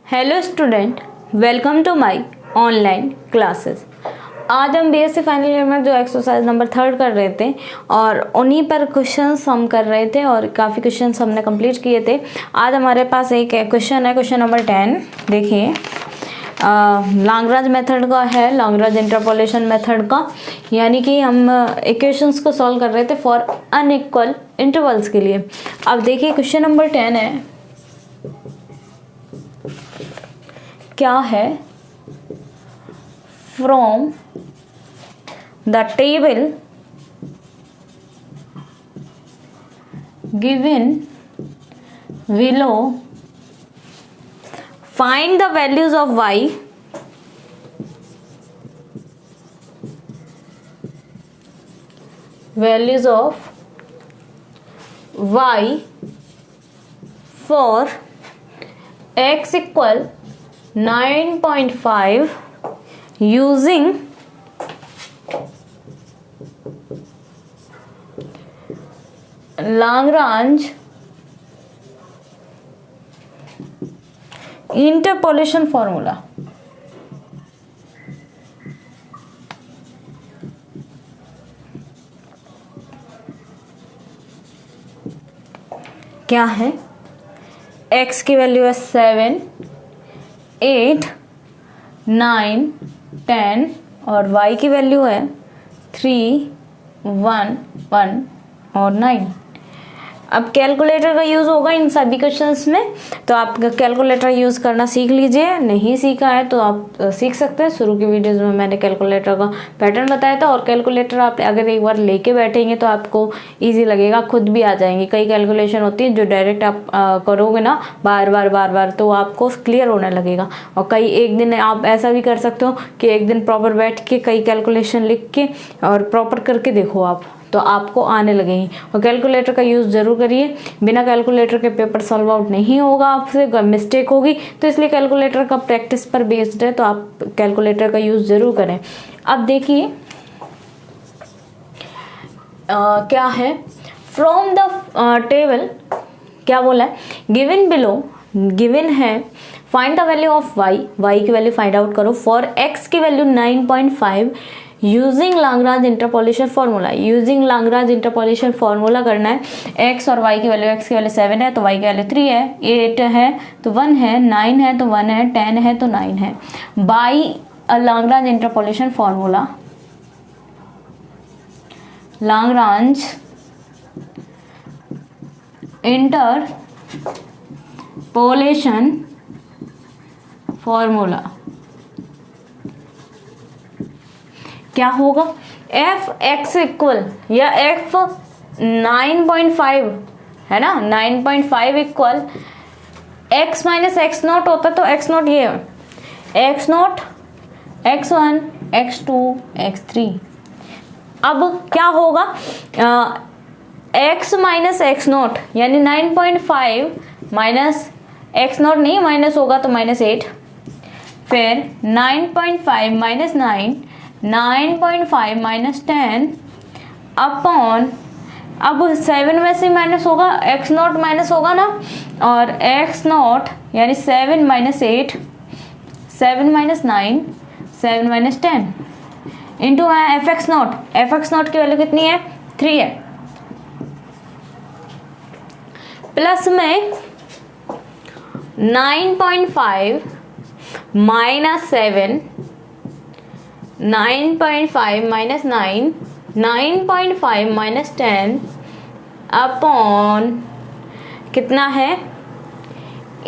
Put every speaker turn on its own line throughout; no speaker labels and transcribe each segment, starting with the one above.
Hello student, welcome to my online classes. आज हम BSc final year में जो एक्सरसाइज नंबर 3 कर रहे थे और उन्हीं पर क्वेश्चंस हम कर रहे थे और काफ़ी क्वेश्चंस हमने कंप्लीट किए थे। आज हमारे पास एक क्वेश्चन है, क्वेश्चन नंबर 10। देखिए, लैग्रेंज मेथड का है, लैग्रेंज इंटरपोलेशन मेथड का, यानी कि हम इक्वेशंस को सॉल्व कर रहे थे फॉर अनइक्वल इंटरवल्स के लिए। अब देखिए क्वेश्चन नंबर 10 है, क्या है, from the table given below find the values of y values of y for x equal 9.5 using Lagrange interpolation formula। क्या है, x की वैल्यू है 7, 8, 9, 10 और y की वैल्यू है 3, 1, 1 और 9। अब कैलकुलेटर का यूज़ होगा इन सभी क्वेश्चंस में, तो आप कैलकुलेटर यूज़ करना सीख लीजिए। नहीं सीखा है तो आप सीख सकते हैं। शुरू की वीडियोस में मैंने कैलकुलेटर का पैटर्न बताया था और कैलकुलेटर आप अगर एक बार लेके बैठेंगे तो आपको इजी लगेगा, खुद भी आ जाएंगे। कई कैलकुलेशन होती है जो डायरेक्ट आप करोगे ना बार बार तो आपको क्लियर होने लगेगा। और कई एक दिन आप ऐसा भी कर सकते हो कि एक दिन प्रॉपर बैठ के कई कैलकुलेशन लिख के और प्रॉपर करके देखो आप, तो आपको आने लगेंगी। और कैलकुलेटर का यूज़ ज़रूर करिए, बिना कैलकुलेटर के पेपर सॉल्व आउट नहीं होगा आपसे, मिस्टेक होगी। तो इसलिए कैलकुलेटर का प्रैक्टिस पर बेस्ड है, तो आप कैलकुलेटर का यूज़ ज़रूर करें। अब देखिए क्या है, फ्रॉम द टेबल क्या बोला है, गिवन बिलो, गिवन है, find the value of y की वैल्यू फाइंड आउट करो फॉर x की value 9.5 using Lagrange interpolation formula. Using Lagrange interpolation formula करना है। x और y की वैल्यू, x की वैल्यू 7 है तो y की वैल्यू 3 है, 8 है तो 1 है, 9 है तो 1 है, 10 है तो 9 है। By a Lagrange interpolation formula, Lagrange interpolation formula क्या होगा, एफ एक्स इक्वल या एफ 9.5 है ना, 9.5 equal x minus x not होता तो एक्स नॉट ये है, x not, x1, x2, x3। अब क्या होगा, x माइनस एक्स नॉट यानी 9.5 माइनस एक्स नॉट नहीं, माइनस होगा तो -8, फिर 9.5 माइनस 9, 9.5 माइनस 10 अपॉन, अब 7 में से माइनस होगा, x नॉट माइनस होगा ना, और x नॉट यानी 7 माइनस 8, 7 माइनस 9, 7 माइनस 10 इंटू है F x not. F x not की वैल्यू कितनी है, 3 है, प्लस में 9.5 माइनस 7, 9.5 माइनस 9, 9.5 माइनस 10 अपॉन कितना है,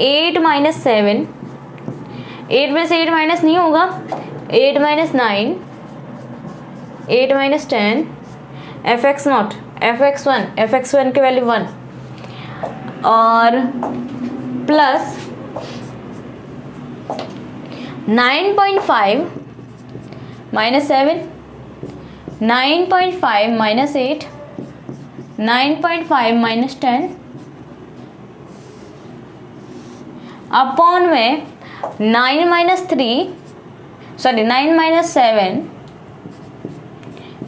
8 माइनस 7, 8 में से 8 माइनस नहीं होगा, 8 minus 9, 8 minus 10, F x not, F x one की वैल्यू 1 और plus 9.5 minus 7, 9.5 minus 8 9.5 minus 10 upon में 9 माइनस 7,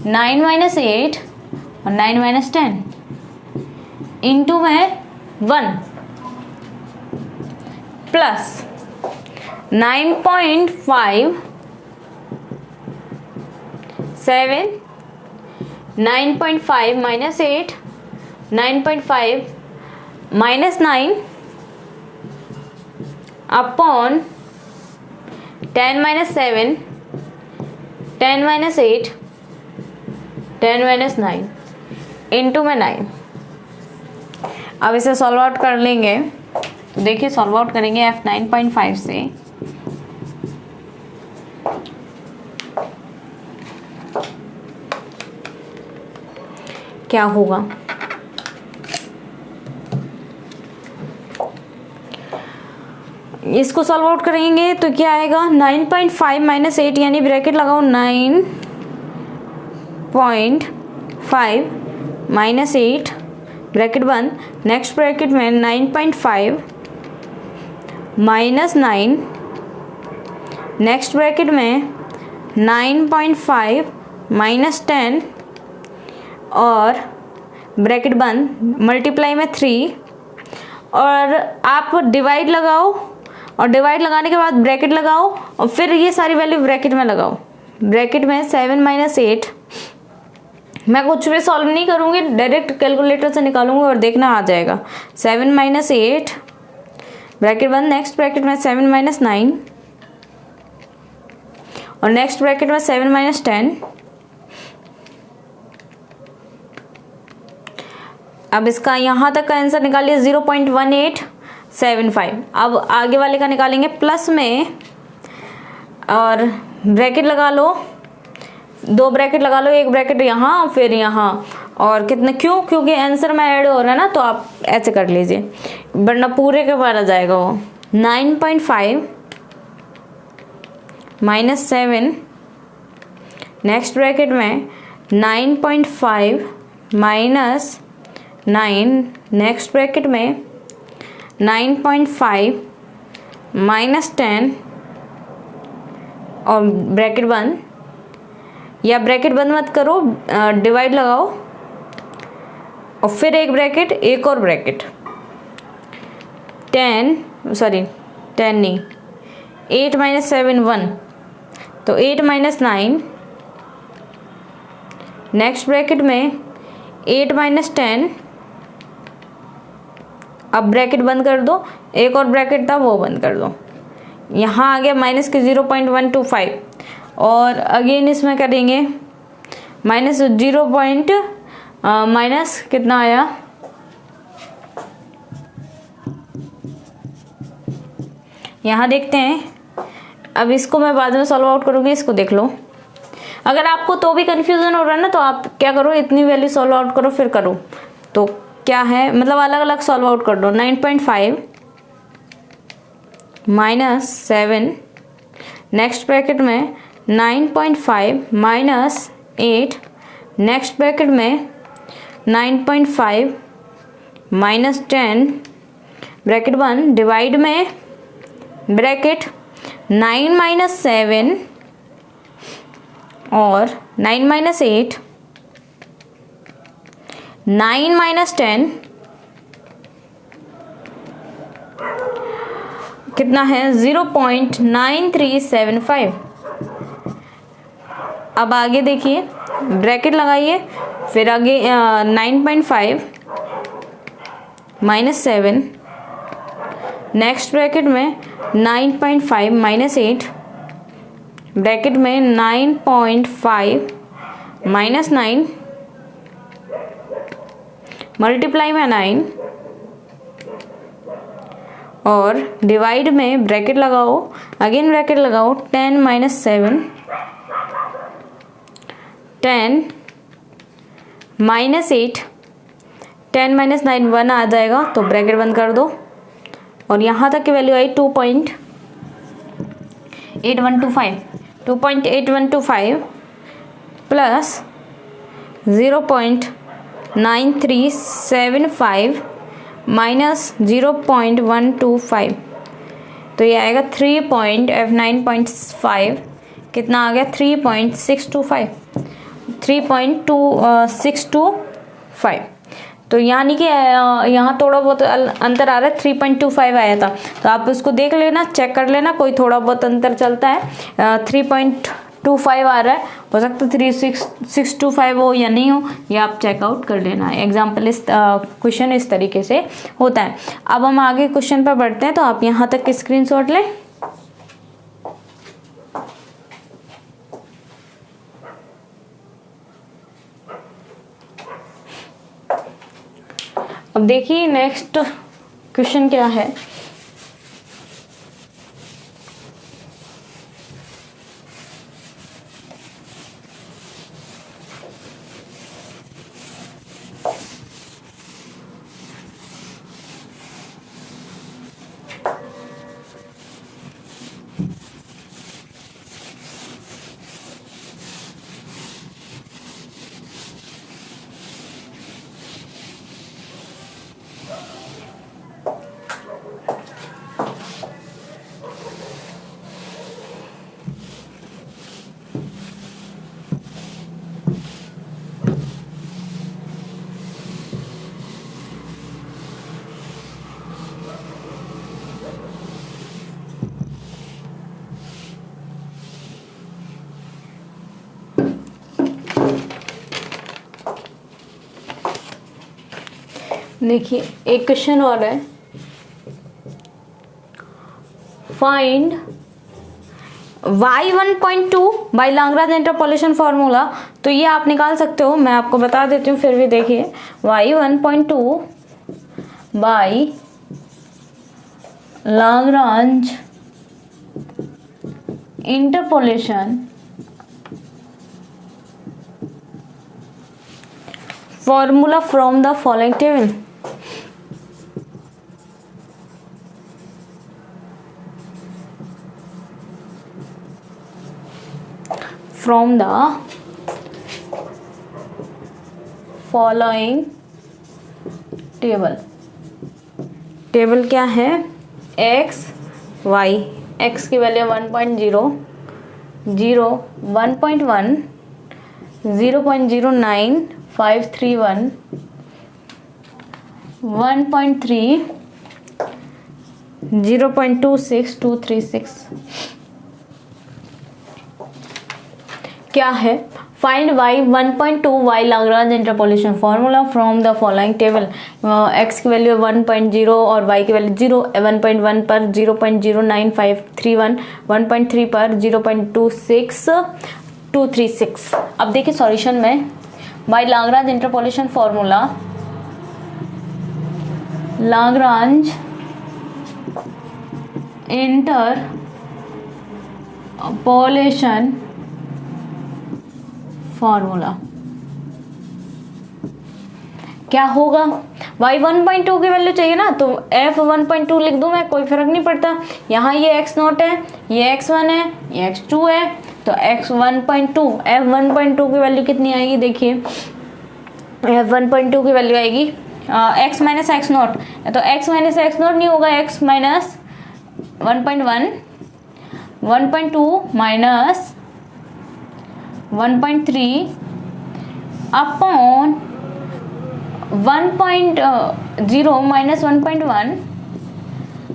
9 माइनस 8 और 9 माइनस 10 इंटू में 1 plus 9.5 7 9.5 minus 8 9.5 minus 9 upon 10 minus 7 10 minus 8 10 minus 9 into में 9। अब इसे सॉल्व आउट कर लेंगे तो देखिए सॉल्व आउट करेंगे f 9.5 से क्या होगा। इसको सॉल्व आउट करेंगे तो क्या आएगा 9.5 माइनस 8 यानी ब्रैकेट लगाओ 9.5 माइनस 8 ब्रैकेट बंद, नेक्स्ट ब्रैकेट में 9.5 माइनस 9 नेक्स्ट ब्रैकेट में 9.5 माइनस 10 और ब्रैकेट बंद मल्टीप्लाई में 3 और आप डिवाइड लगाओ और डिवाइड लगाने के बाद ब्रैकेट लगाओ और फिर ये सारी वैल्यू ब्रैकेट में लगाओ। ब्रैकेट में 7 माइनस 8, मैं कुछ भी सॉल्व नहीं करूँगी, डायरेक्ट कैलकुलेटर से निकालूंगी और देखना आ जाएगा। 7 माइनस 8 ब्रैकेट बंद, नेक्स्ट ब्रैकेट में 7 माइनस 9 और नेक्स्ट ब्रैकेट में 7 माइनस 10। अब इसका यहाँ तक का आंसर निकालिए 0.1875। अब आगे वाले का निकालेंगे प्लस में और ब्रैकेट लगा लो, 2 ब्रैकेट लगा लो, 1 ब्रैकेट यहाँ फिर यहाँ और कितने, क्योंकि आंसर में ऐड हो रहा है ना तो आप ऐसे कर लीजिए वरना पूरे के बार आ जाएगा वो। 9.5 माइनस 7 नेक्स्ट ब्रैकेट में 9.5 माइनस 9 नेक्स्ट ब्रैकेट में 9.5 माइनस 10 और ब्रैकेट बंद, या ब्रैकेट बंद मत करो, डिवाइड लगाओ और फिर एक ब्रैकेट, एक और ब्रैकेट 10 नहीं 8 माइनस 7 1 तो 8 माइनस 9 नेक्स्ट ब्रैकेट में 8 माइनस 10, अब ब्रैकेट बंद कर दो, एक और ब्रैकेट था वो बंद कर दो। यहाँ आ गया माइनस के 0.125 और अगेन इसमें करेंगे माइनस माइनस कितना आया, यहाँ देखते हैं। अब इसको मैं बाद में सॉल्व आउट करूँगी, इसको देख लो। अगर आपको तो भी कन्फ्यूज़न हो रहा है ना तो आप क्या करो, इतनी वैल्यू सॉल्व आउट करो फिर करो। तो क्या है, मतलब अलग अलग सॉल्व आउट कर दो। 9.5 माइनस 7 नेक्स्ट ब्रैकेट में 9.5 माइनस 8 नेक्स्ट ब्रैकेट में 9.5 माइनस 10 ब्रैकेट 1 डिवाइड में ब्रैकेट 9 माइनस 7 और 9 माइनस 8 9 माइनस 10 कितना है 0.9375। अब आगे देखिए ब्रैकेट लगाइए, फिर आगे 9.5 माइनस 7 नेक्स्ट ब्रैकेट में 9.5 माइनस 8 ब्रैकेट में 9.5 माइनस 9 मल्टीप्लाई में 9 और डिवाइड में ब्रैकेट लगाओ, अगेन ब्रैकेट लगाओ 10 माइनस 7 10 माइनस 8 10 माइनस 9 1 आ जाएगा तो ब्रैकेट बंद कर दो और यहाँ तक की वैल्यू आई 2.8125 प्लस 0.9375 9375 माइनस 0.125, तो ये आएगा 9.5 कितना आ गया 3.625, तो यानी कि यहाँ थोड़ा बहुत अंतर आ रहा है, 3.25 आया था, तो आप उसको देख लेना, चेक कर लेना, कोई थोड़ा बहुत अंतर चलता है, 3.25 आ रहा है, हो सकता है 3625 हो या नहीं हो, ये आप चेकआउट कर लेना। एग्जाम्पल इस क्वेश्चन इस तरीके से होता है। अब हम आगे क्वेश्चन पर बढ़ते हैं, तो आप यहाँ तक की स्क्रीनशॉट लें। अब देखिए नेक्स्ट क्वेश्चन क्या है। देखिए एक क्वेश्चन और है, find y1.2 by Lagrange interpolation formula. तो ये आप निकाल सकते हो, मैं आपको बता देती हूँ, फिर भी देखिए y1.2 by Lagrange interpolation formula from the following table. From the following table. Table क्या है, x y, x की वैल्यू 1.0, 0, 1.1, 0.09, 531, 1.3, 0.26, 236। क्या है, find y1.2 y Lagrange interpolation formula from the following table. x की वैल्यू 1.0 और y की value 0, 1.1 पर 0.09531, 1.3 पर 0.26, 236। अब देखिए सॉल्यूशन में by Lagrange interpolation formula, Lagrange interpolation formula क्या होगा, y1.2 की वैल्यू चाहिए ना, तो f1.2 लिख दूं मैं, कोई फर्क नहीं पड़ता। यहाँ ये x0 है, ये x1 है, ये x2 है, तो x1.2 f1.2 की वैल्यू कितनी आएगी, देखिए f1.2 की वैल्यू आएगी x माइनस एक्स नॉट, तो x माइनस एक्स नॉट नहीं होगा, x minus 1.1, 1.2 minus 1.3 upon 1.0 minus 1.1,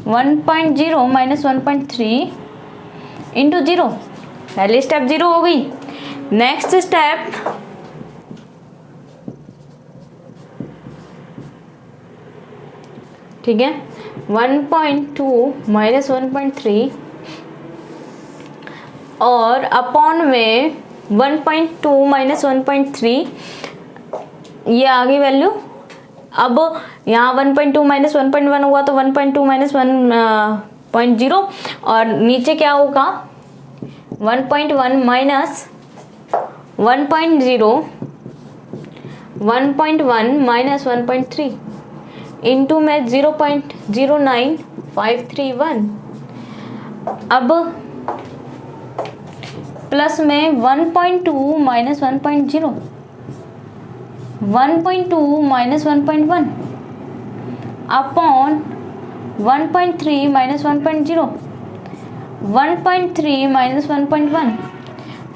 1.0 minus 1.3 into 0। पहली स्टेप 0 हो गई। नेक्स्ट स्टेप ठीक है, 1.2 माइनस 1.3 और अपॉन में 1.2 माइनस 1.3, ये आ गई वैल्यू। अब यहाँ 1.2 माइनस 1.1 हुआ तो 1.2 माइनस 1.0 और नीचे क्या होगा 1.1 माइनस 1.0, 1.1 माइनस 1.3 इंटू में 0.09531। अब प्लस में 1.2 minus 1.0, 1.2 minus 1.1 upon 1.3 minus 1.0, 1.3 minus 1.1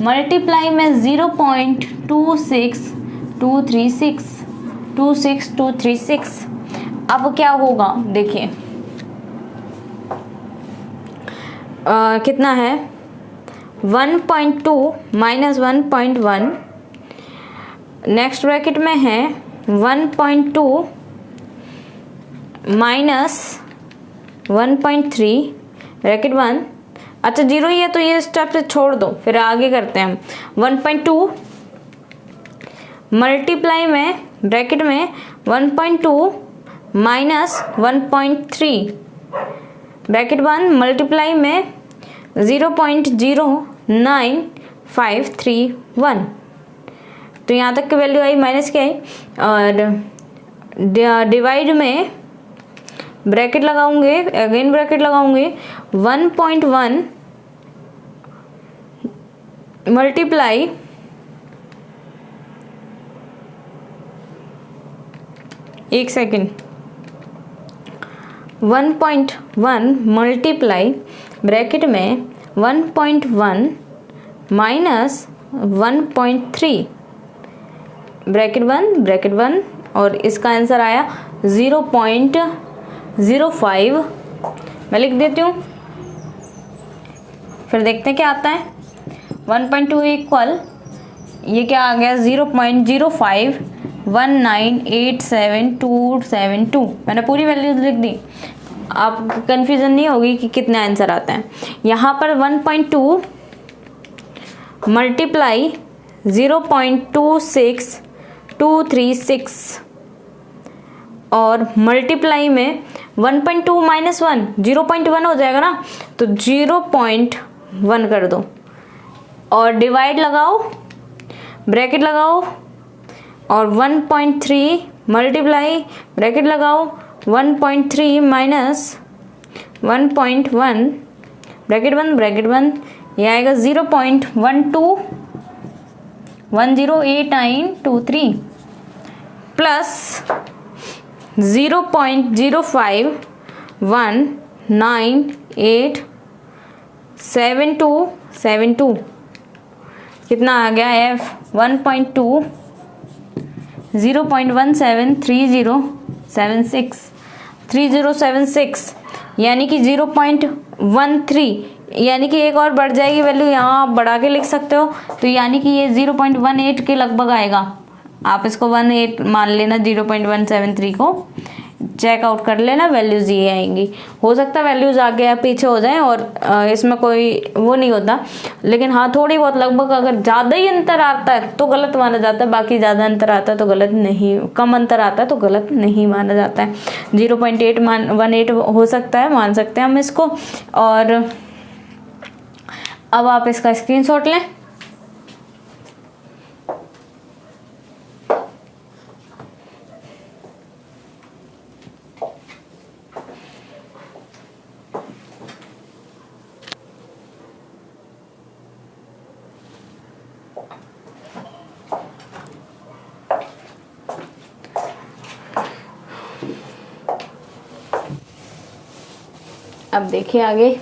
multiply में 0.26236 अब क्या होगा देखिए, कितना है 1.2 माइनस 1.1, नेक्स्ट ब्रैकेट में है 1.2 माइनस 1.3 ब्रैकेट 1, अच्छा जीरो ही है तो ये स्टेप से छोड़ दो, फिर आगे करते हैं हम। 1.2 मल्टीप्लाई में ब्रैकेट में 1.2 माइनस 1.3 ब्रैकेट 1 मल्टीप्लाई में 0.09531, तो यहाँ तक की वैल्यू आई, माइनस की आई, और डिवाइड में ब्रैकेट लगाऊंगे, अगेन ब्रैकेट लगाऊंगे 1.1 मल्टीप्लाई 1.1 मल्टीप्लाई ब्रैकेट में 1.1 माइनस 1.3 ब्रैकेट 1 और इसका आंसर आया 0.05। मैं लिख देती हूँ, फिर देखते हैं क्या आता है। 1.2 इक्वल ये क्या आ गया 0.051987272। मैंने पूरी वैल्यूज लिख दी, आप कंफ्यूजन नहीं होगी कि कितने आंसर आते हैं। यहाँ पर 1.2 मल्टीप्लाई 0.26236 और मल्टीप्लाई में 1.2 माइनस 1 0.1 हो जाएगा ना, तो 0.1 कर दो और डिवाइड लगाओ, ब्रैकेट लगाओ और 1.3 मल्टीप्लाई ब्रैकेट लगाओ 1.3 माइनस 1.1 ब्रैकेट 1 ये आएगा 0.12108923 प्लस 0.051987272 कितना आ गया F 1.2 0.173076 यानी कि 0.13, यानी कि एक और बढ़ जाएगी वैल्यू, यहाँ आप बढ़ा के लिख सकते हो, तो यानी कि ये 0.18 के लगभग आएगा। आप इसको 18 मान लेना, 0.173 को चेक आउट कर लेना, वैल्यूज ये आएंगी। हो सकता है वैल्यूज आगे या पीछे हो जाएं और इसमें कोई वो नहीं होता, लेकिन हाँ थोड़ी बहुत लगभग, अगर ज़्यादा ही अंतर आता है तो गलत माना जाता है, बाकी ज़्यादा अंतर आता है तो गलत नहीं, कम अंतर आता है तो गलत नहीं माना जाता है। 0.818 हो सकता है, मान सकते हैं हम इसको। और अब आप इसका स्क्रीनशॉट लें। अब देखिए आगे,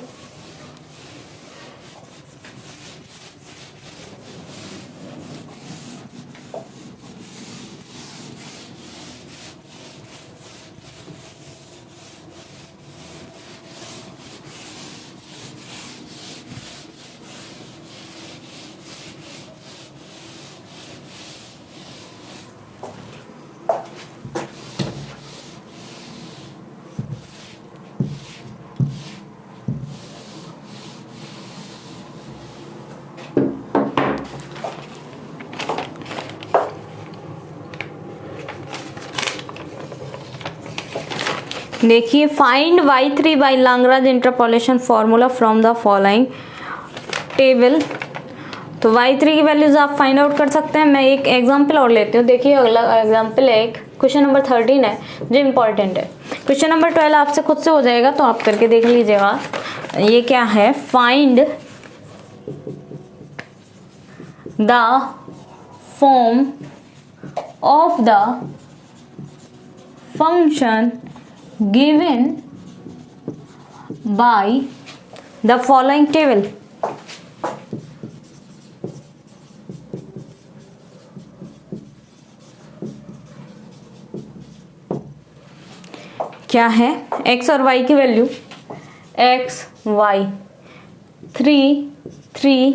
देखिए find y3 by Lagrange interpolation formula from the following table. तो y3 की वैल्यूज आप फाइंड आउट कर सकते हैं। मैं एक एग्जांपल और लेती हूँ। देखिए अगला एग्जांपल एक क्वेश्चन नंबर 13 है जो इम्पोर्टेंट है। क्वेश्चन नंबर 12 आपसे खुद से हो जाएगा तो आप करके देख लीजिएगा। ये क्या है, find the form of the function given by the following table. क्या है? x और y की वैल्यू x y 3 3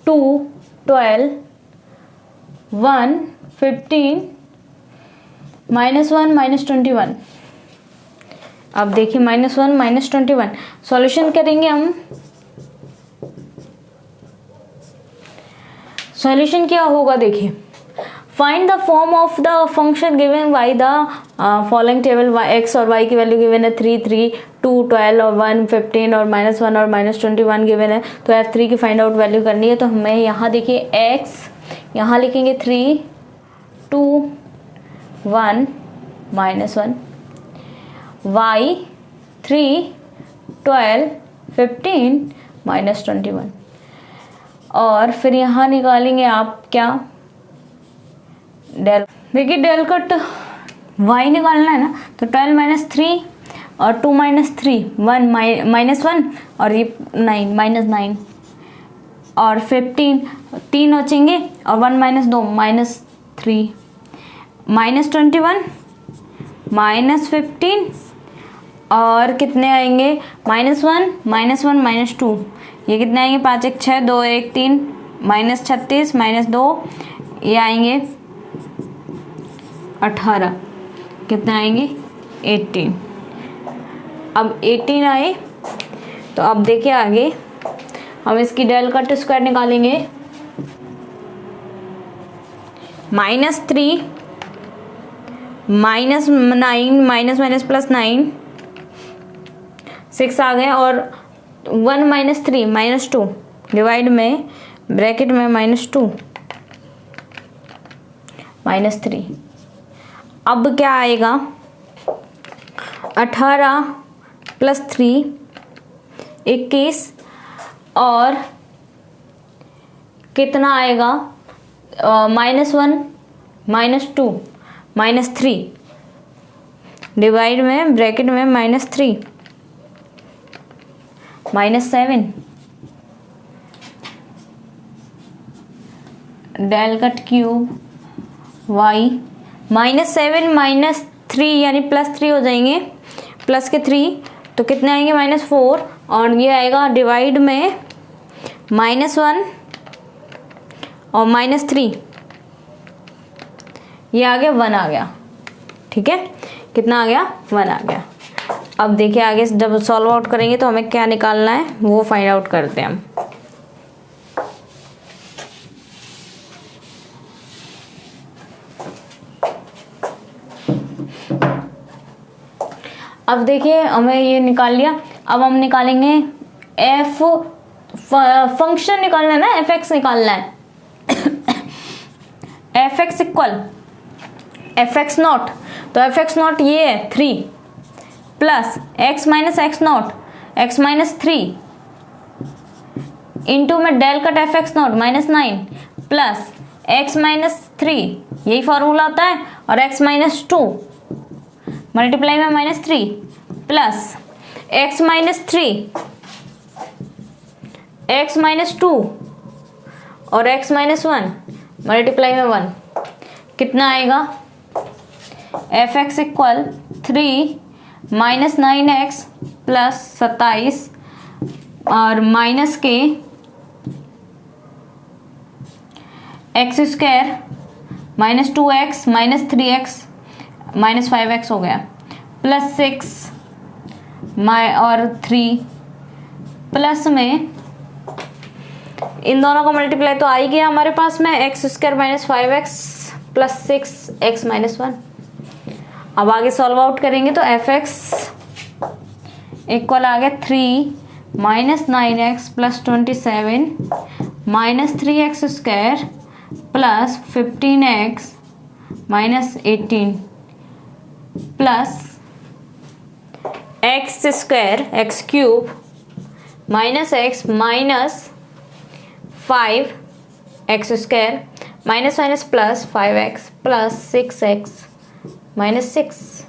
2 12 1 15 -1 -21। अब देखिए -1 -21 सॉल्यूशन करेंगे हम। सॉल्यूशन क्या होगा देखिए, find the form of the function given by the following table. x और y की वैल्यू गिवन है 3 3 2 12 और 1 15 और -1 और -21 गिवन है। तो f3 की फाइंड आउट वैल्यू करनी है। तो हमें यहाँ देखिए x यहाँ लिखेंगे 3 2 1 -1, y 3 12 15 -21 और फिर यहाँ निकालेंगे आप क्या, डेल। देखिए डेल कट y निकालना है ना, तो 12 -3 और 2 -3 1 -1 और ये 9 -9 और 15 3 बचेंगे और 1 -2 -3 -21 -15 और कितने आएंगे -1 -2 ये कितने आएंगे 5 1 6 2 1 3 -36 -2 ये आएंगे 18 कितने आएंगे 18। अब 18 आए तो अब देखिए आगे हम इसकी डेल कट स्क्वायर निकालेंगे। -3 -9 माइनस प्लस 9 6 आ गए और 1 -3 -2 डिवाइड में ब्रैकेट में -2 -3। अब क्या आएगा 18 + 3 21 और कितना आएगा -1 -2 -3 डिवाइड में ब्रैकेट में -3 -7 डेल कट क्यूब y -7 -3 यानी +3 हो जाएंगे, प्लस के 3 तो कितने आएंगे -4 और ये आएगा डिवाइड में -1 और -3 ये आ गया 1 आ गया। ठीक है, कितना आ गया 1 आ गया। अब देखिए आगे जब सॉल्व आउट करेंगे तो हमें क्या निकालना है वो फाइंड आउट करते हैं हम। अब देखिए हमें ये निकाल लिया। अब हम निकालेंगे फंक्शन निकालना है ना, fx निकालना है। fx इक्वल fx नॉट, तो fx नॉट ये है 3 प्लस x - 3 इंटू में डेल कट fx नॉट -9 प्लस x - 3 यही फॉर्मूला होता है और x - 2 मल्टीप्लाई में -3 प्लस x - 3 x - 2 और x - 1 मल्टीप्लाई में 1 कितना आएगा fx इक्वल 3 -9x प्लस 27 और माइनस के x square -2x -3x -5x हो गया प्लस 6 और 3 प्लस में इन दोनों का मल्टीप्लाई तो आई गया हमारे पास में x square -5x plus 6x -1। अब आगे सॉल्व आउट करेंगे तो fx इक्वल आ गया 3 -9x plus 27 -3x square plus 15x -18 plus x square x cube minus x minus 5x square minus plus 5x plus 6x minus 6।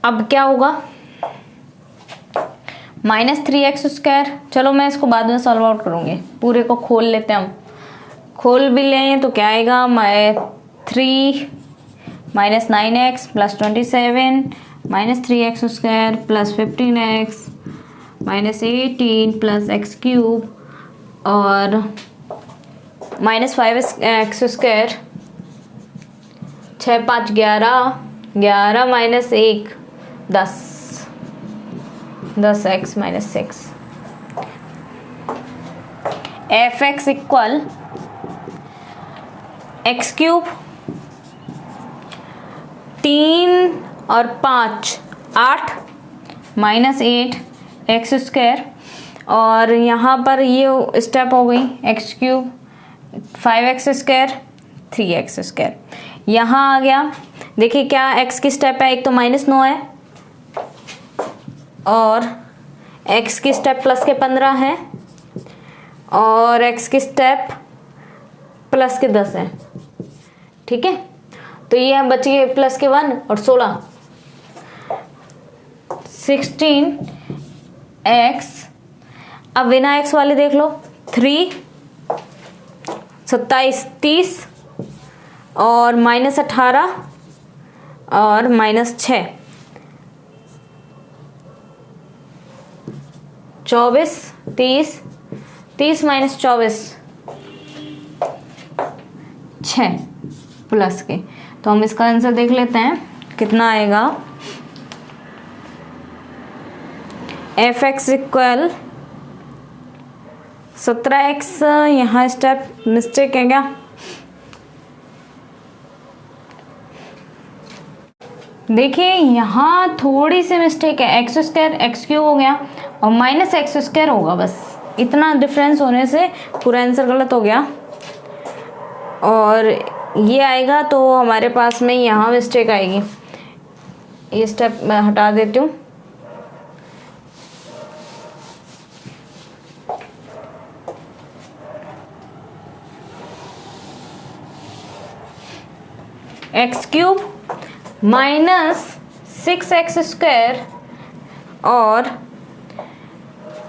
अब क्या होगा, -3x²। चलो मैं इसको बाद में सॉल्व आउट करूँगी, पूरे को खोल लेते हैं हम। खोल भी लें तो क्या आएगा, 3 minus 9x plus 27 minus 3x² plus 15x minus 18 plus x³ और minus 5x²। 6 5 11, 11 minus 1 10, 10x minus 6। fx equal x³ 3 और 5 8 माइनस 8 x²। और यहाँ पर ये स्टेप हो गई, x³ 5x², 3x²। यहाँ आ गया, देखिए क्या x की स्टेप है, एक तो -9 है और x की स्टेप प्लस के 15 है और x की स्टेप प्लस के 10 है। ठीक है, तो ये बच गए प्लस के 1 और 16, 16x। अब बिना x वाले देख लो, 3 27 30 और -18 और -6 24 30 30 माइनस 24 6 प्लस के। तो हम इसका आंसर देख लेते हैं कितना आएगा। fx इक्वल 17x, यहाँ स्टेप मिस्टेक है क्या, देखिए यहाँ थोड़ी सी मिस्टेक है, x² x³ हो गया और माइनस x² होगा, बस इतना डिफरेंस होने से पूरा आंसर गलत हो गया। और ये आएगा तो हमारे पास में यहाँ मिस्टेक आएगी, ये स्टेप मैं हटा देती हूँ। x³ माइनस 6x² और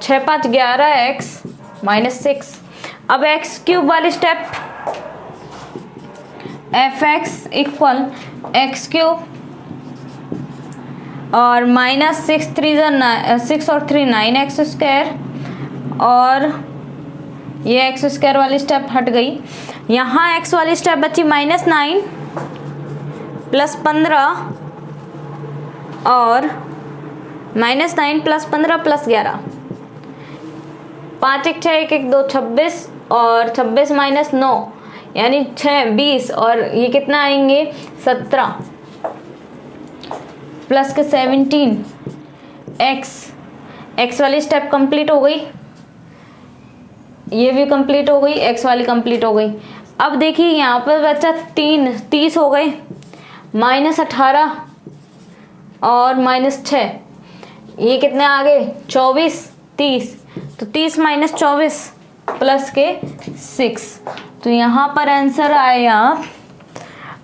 6 5 11x माइनस 6। अब x³ वाली स्टेप, fx इक्वल x³ और माइनस 6 और 3 9x² और ये x² वाली स्टेप हट गई। यहाँ x वाली स्टेप बची -9 प्लस 15 और -9 प्लस 15 प्लस 11, 5 1 6 1 1 2 26 और 26 माइनस 9 यानी 6 20 और ये कितना आएंगे 17 प्लस के 17 x वाली स्टेप कंप्लीट हो गई, ये भी कंप्लीट हो गई, x वाली कंप्लीट हो गई। अब देखिए यहाँ पर बचा 30 हो गए, -18 और -6, ये कितने आ गए 24 30, तो 30 माइनस 24 प्लस के 6। तो यहाँ पर आंसर आया,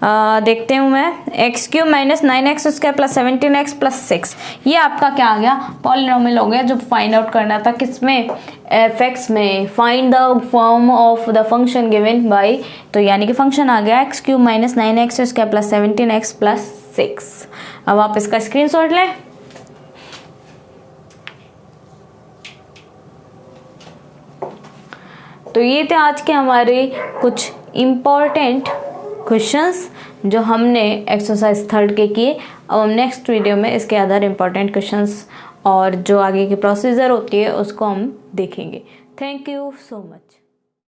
देखते हूँ मैं, x³ minus 9x² plus 17x plus 6। ये आपका क्या आ गया, पॉलिनोमियल हो गया जो फाइंड आउट करना था किसमें, fx में। Find the form of the function given by, तो यानी कि फंक्शन आ गया x³ minus 9x² plus 17x plus 6। अब आप इसका स्क्रीनशॉट लें। तो ये थे आज के हमारे कुछ इम्पोर्टेंट क्वेश्चंस जो हमने एक्सरसाइज 3 के किए। अब हम नेक्स्ट वीडियो में इसके अदर इम्पोर्टेंट क्वेश्चंस और जो आगे की प्रोसीजर होती है उसको हम देखेंगे। Thank you so much.